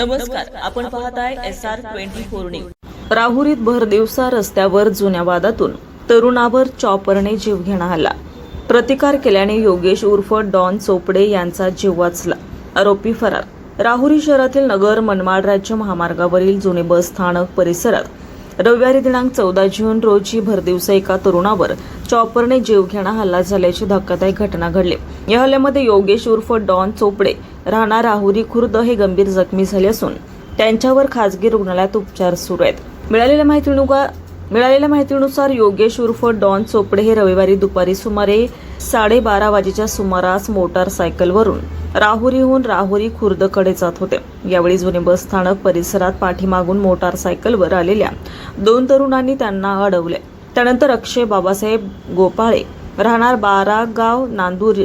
नमस्कार, आपण पाहताय SR24 न्यूज। राहुरीत भरदिवसा रस्त्यावर जुन्या वादातून तरुणावर चॉपरने जीवघेणा हल्ला। प्रतिकार केल्याने योगेश उर्फ डॉन चोपडे यांचा जीव वाचला। आरोपी फरार। राहुरी शहरातील नगर मनमाड राज्य महामार्गावरील जुने बस स्थानक परिसरात रविवारी दिनांक 14 जून रोजी भरदिवसा एका तरुणावर चॉपरने जीवघेणा हल्ला झाल्याची धक्कादायक घटना घडली। या हल्ल्यामध्ये योगेश उर्फ डॉन चोपडे राहणार राहुरी खुर्द हे गंभीर जखमी झाले असून त्यांच्यावर खासगी रुग्णालयात उपचार सुरू आहेत। मिळालेल्या माहितीनुसार योगेश उर्फ डॉन चोपडे हे रविवारी दुपारी सुमारे 12:30 वाजेच्या सुमारास मोटारसायकलवरून राहुरीहून राहुरी खुर्दकडे जात होते। यावेळी जुने बस स्थानक परिसरात पाठीमागून मोटारसायकलवर आलेल्या 2 तरुणांनी त्यांना अडवले। त्यानंतर अक्षय बाबासाहेब गोपाळे राहणार 12 गाव नांदूर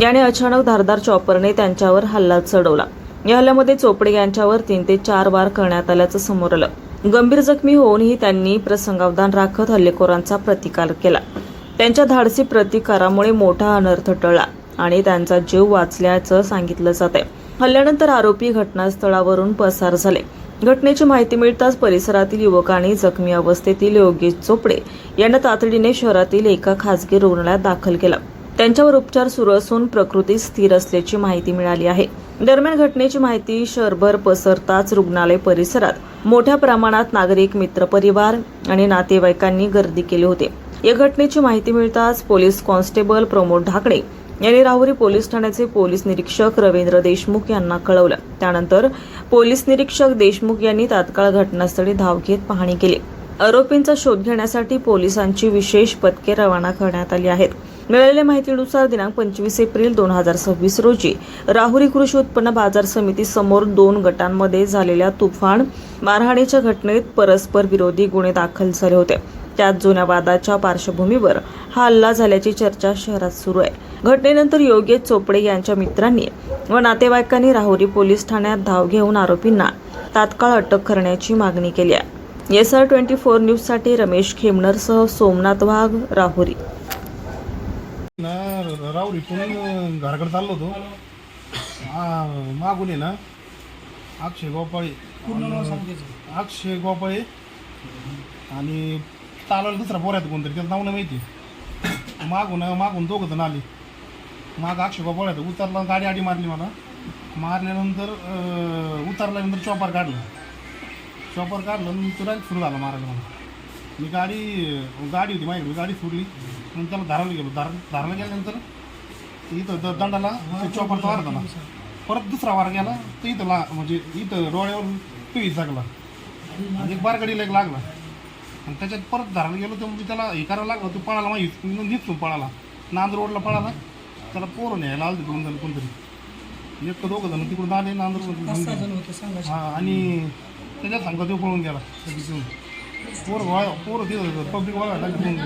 याने अचानक धारदार चॉपरने त्यांच्यावर हल्ला चढवला। या हल्ल्यामध्ये चोपडे यांच्यावर 3 ते 4 वार करण्यात आल्याचं समोर आलं। गंभीर जखमी होऊनही त्यांनी प्रसंगावधान राखत हल्लेखोरांचा प्रतिकार केला। त्यांच्या धाडसी प्रतिकारामुळे मोठा अनर्थ टळला आणि त्यांचा जीव वाचल्याचं सांगितलं जात आहे। हल्ल्यानंतर आरोपी घटनास्थळावरून पसार झाले। घटनेची माहिती मिळताच परिसरातील युवकांनी जखमी अवस्थेतील योगेश चोपडे यांना तातडीने शहरातील एका खासगी रुग्णालयात दाखल केलं। त्यांच्यावर उपचार सुरू असून प्रकृती स्थिर असल्याची माहिती मिळाली आहे। दरम्यान घटनेची माहिती शहरभर पसरताच रुग्णालय परिसरात मोठ्या प्रमाणात नागरिक, मित्रपरिवार आणि नातेवाईकांनी गर्दी केली होती। या घटनेची माहिती मिळताच पोलीस कॉन्स्टेबल प्रमोद ढाकणे यांनी राहुरी पोलीस ठाण्याचे पोलीस निरीक्षक रवींद्र देशमुख यांना कळवलं। त्यानंतर पोलीस निरीक्षक देशमुख यांनी तात्काळ घटनास्थळी धाव घेत पाहणी केली। आरोपींचा शोध घेण्यासाठी पोलिसांची विशेष पथके रवाना करण्यात आली आहेत। मिळालेल्या माहितीनुसार दिनांक 25 एप्रिल 2026 रोजी राहुरी कृषी उत्पन्न बाजार समिती समोर 2 गटांमध्ये झालेल्या तुफान मारहाणीच्या घटनेत परस्पर विरोधी गुन्हे दाखल झाले होते। त्यात जुन्या वादाच्या पार्श्वभूमीवर हा हल्ला झाल्याची चर्चा शहरात सुरू आहे। घटनेनंतर योगेश चोपडे यांच्या मित्रांनी व नातेवाईकांनी राहुरी पोलीस ठाण्यात धाव घेऊन आरोपींना तात्काळ अटक करण्याची मागणी केली आहे। SR24 न्यूजसाठी रमेश खेमनरसह सोमनाथ वाघ, राहुरी। राहुरी पुणे घराकडे चाललो होतो। मागून आहे ना अक्षय गोपाळे आणि चालवलं दुसरा पोऱ्यात कोणतरी, त्याचं नाव नाही माहिती। मागून 2 जण आले। माग अक्षय गोपाळे उतरला, गाडी आडी मारली मला। मारल्यानंतर उतरल्यानंतर चॉपर काढलं आणि तुला सुरू झाला मारायला मला। मी गाडी होती माझी, गाडी सुरली मग त्याला धारायला गेलो। धारायला गेल्यानंतर इथं दंडाला चॉपरचा वार झाला। परत दुसरा वार गेला तर इथं म्हणजे इथं डोळ्यावर पिळीच लागला आणि एक बारगडीला एक लागला आणि त्याच्यात परत धारायला गेलो तर म्हणजे त्याला हे करायला लागलं। तो पळाला, माहीत निघून पळाला, नांद रोडला पळाला। त्याला पोरं न्यायला आलं 2 जण कोणतरी, 1-2 जण तिकडून आले नांद रोड। हां, आणि त्याच्यात सांगता तो पळून गेला। पोरं तिथं पब्लिक वाळायला लागली।